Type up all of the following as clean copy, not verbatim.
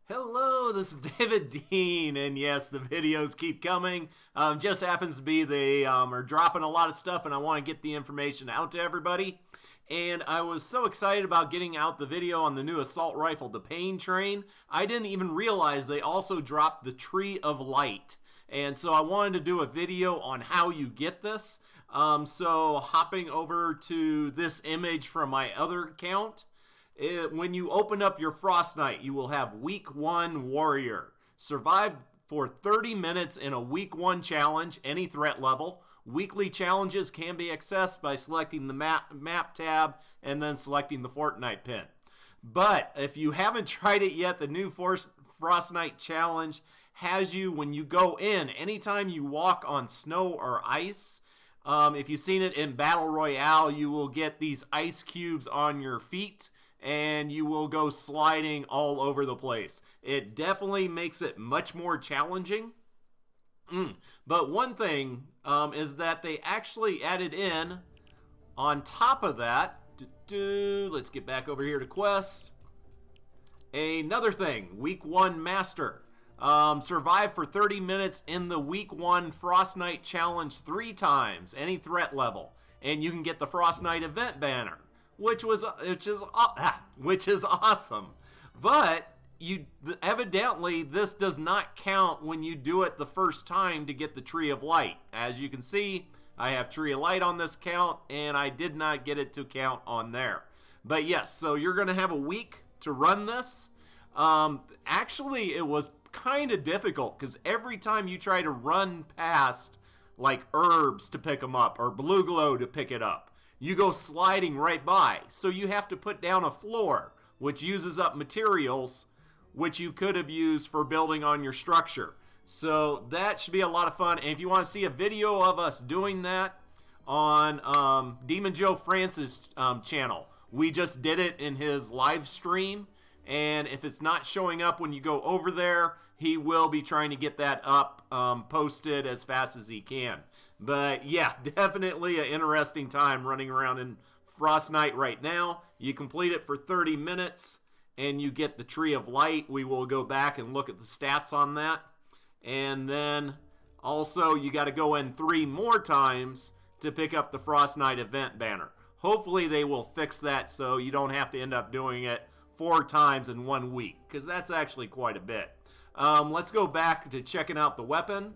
Hello, this is David Dean, and yes, the videos keep coming. Just happens to be they are dropping a lot of stuff, and I want to get the information out to everybody. And I was so excited about getting out the video on the new assault rifle, the Pain Train. I didn't even realize they also dropped the Tree of Light. And so I wanted to do a video on how you get this. So hopping over to this image from my other account. When you open up your Fortnite, you will have Week 1 Warrior. Survive for 30 minutes in a Week 1 challenge, any threat level. Weekly challenges can be accessed by selecting the map tab and then selecting the Fortnite pin. But if you haven't tried it yet, the new Fortnite challenge has you, when you go in, anytime you walk on snow or ice, if you've seen it in Battle Royale, you will get these ice cubes on your feet, and you will go sliding all over the place. It definitely makes it much more challenging. But one thing is that they actually added in, on top of that, let's get back over here to Quest. Another thing, Week 1 Master. Survive for 30 minutes in the Week 1 Fortnite Challenge 3 times, any threat level. And you can get the Fortnite event banner. Which is awesome, but evidently this does not count when you do it the first time to get the Tree of Light. As you can see, I have Tree of Light on this count, and I did not get it to count on there. But yes, so you're going to have a week to run this. Actually, it was kind of difficult because every time you try to run past like herbs to pick them up or blue glow to pick it up, you go sliding right by. So you have to put down a floor, which uses up materials which you could have used for building on your structure. So that should be a lot of fun. And if you want to see a video of us doing that on Demon Joe Francis' channel, we just did it in his live stream. And if it's not showing up when you go over there, he will be trying to get that up, posted as fast as he can. But yeah, definitely an interesting time running around in Fortnite right now. You complete it for 30 minutes and you get the Tree of Light. We will go back and look at the stats on that. And then also you got to go in 3 more times to pick up the Fortnite event banner. Hopefully they will fix that so you don't have to end up doing it 4 times in 1 week, because that's actually quite a bit. Let's go back to checking out the weapon.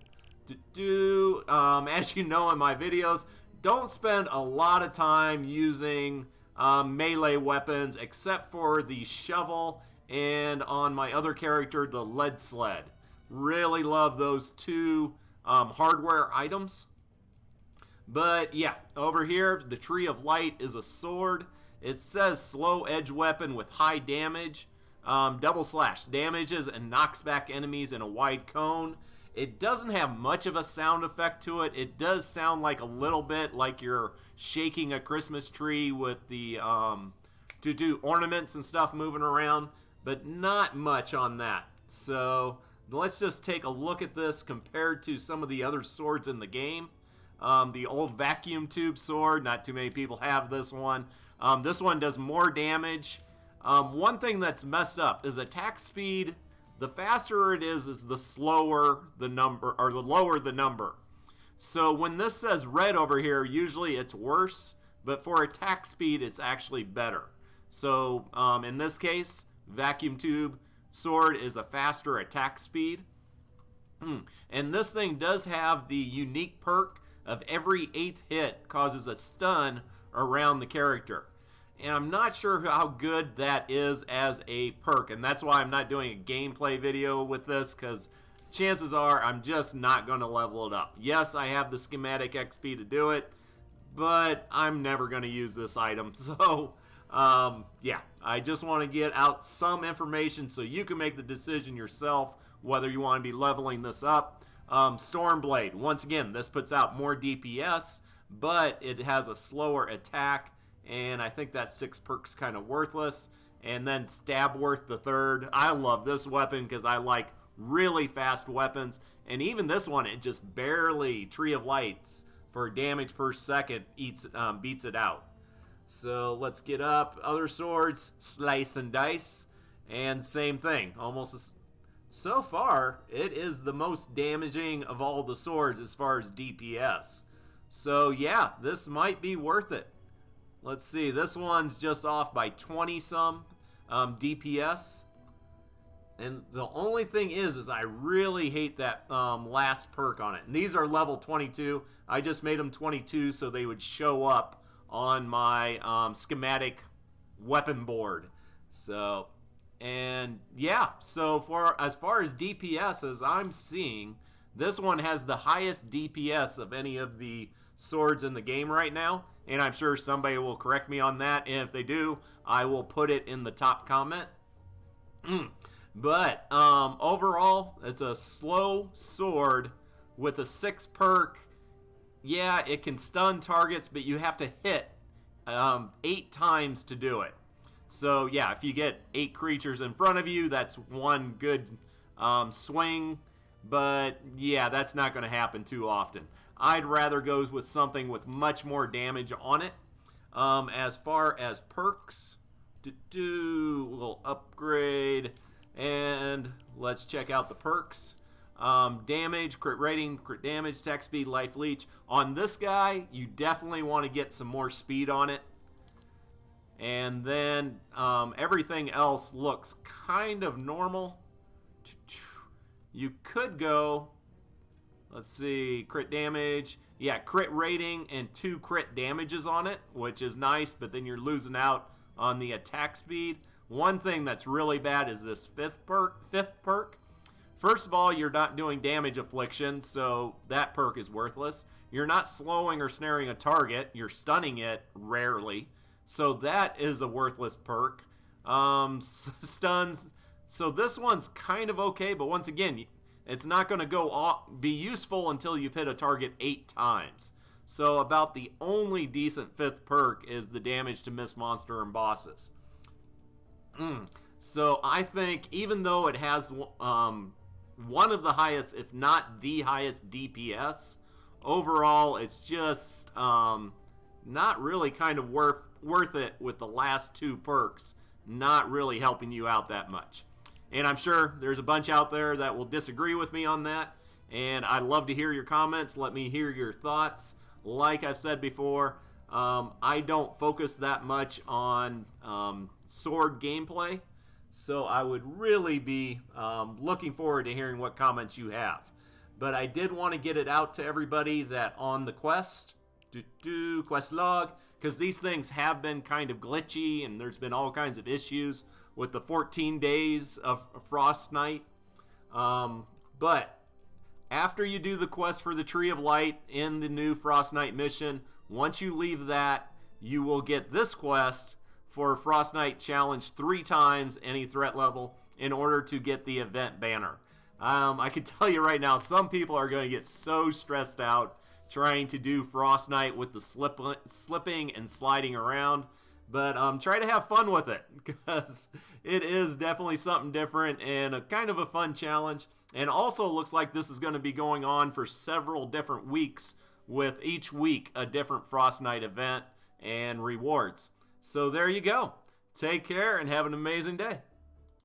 As you know in my videos, don't spend a lot of time using melee weapons except for the shovel and on my other character, the lead sled. Really love those 2 hardware items. But yeah, over here, the Tree of Light is a sword. It says slow edge weapon with high damage. Double slash damages and knocks back enemies in a wide cone. It doesn't have much of a sound effect to it. It does sound like a little bit like you're shaking a Christmas tree with the to do ornaments and stuff moving around, but not much on that. So let's just take a look at this compared to some of the other swords in the game. The old vacuum tube sword, not too many people have this one. This one does more damage. One thing that's messed up is attack speed. The faster it is the slower the number, or the lower the number. So when this says red over here, usually it's worse, but for attack speed, it's actually better. So in this case, vacuum tube sword is a faster attack speed. And this thing does have the unique perk of every 8th hit causes a stun around the character. And I'm not sure how good that is as a perk, and that's why I'm not doing a gameplay video with this, because chances are I'm just not going to level it up. Yes, I have the schematic XP to do it, but I'm never going to use this item. So, yeah, I just want to get out some information so you can make the decision yourself whether you want to be leveling this up. Stormblade, once again, this puts out more DPS, but it has a slower attack. And I think that 6 perk's kind of worthless. And then Stabworth the Third. I love this weapon because I like really fast weapons. And even this one, it just barely, Tree of Lights for damage per second beats it out. So let's get up. Other swords, Slice and Dice. And same thing. Almost So far, it is the most damaging of all the swords as far as DPS. So yeah, this might be worth it. Let's see, this one's just off by 20 some DPS. And the only thing is I really hate that last perk on it. And these are level 22. I just made them 22 so they would show up on my schematic weapon board. So, and yeah, so as far as DPS as I'm seeing, this one has the highest DPS of any of the swords in the game right now. And I'm sure somebody will correct me on that. And if they do, I will put it in the top comment. But overall, it's a slow sword with a 6 perk. Yeah, it can stun targets, but you have to hit 8 times to do it. So yeah, if you get 8 creatures in front of you, that's one good swing. But yeah, that's not going to happen too often. I'd rather go with something with much more damage on it. As far as perks, a little upgrade. And let's check out the perks. Damage, crit rating, crit damage, attack speed, life leech. On this guy, you definitely want to get some more speed on it. And then everything else looks kind of normal. You could go, let's see, crit damage. Yeah, crit rating and 2 crit damages on it, which is nice, but then you're losing out on the attack speed. One thing that's really bad is this fifth perk. First of all, you're not doing damage affliction, so that perk is worthless. You're not slowing or snaring a target. You're stunning it rarely. So that is a worthless perk. Stuns. So this one's kind of okay, but once again, it's not going to be useful until you've hit a target 8 times. So about the only decent 5th perk is the damage to miss monster and bosses. So I think even though it has one of the highest, if not the highest DPS, overall it's just not really kind of worth it with the last 2 perks not really helping you out that much. And I'm sure there's a bunch out there that will disagree with me on that, and I'd love to hear your comments. Let me hear your thoughts. Like I've said before, I don't focus that much on sword gameplay, so I would really be looking forward to hearing what comments you have. But I did want to get it out to everybody that on the quest log, because these things have been kind of glitchy and there's been all kinds of issues with the 14 days of Fortnite. But after you do the quest for the Tree of Light in the new Fortnite mission, once you leave that, you will get this quest for Fortnite Challenge 3 times any threat level in order to get the event banner. I can tell you right now, some people are going to get so stressed out trying to do Fortnite with the slipping and sliding around. But try to have fun with it, because it is definitely something different and a kind of a fun challenge. And also looks like this is going to be going on for several different weeks, with each week a different Fortnite event and rewards. So there you go. Take care and have an amazing day.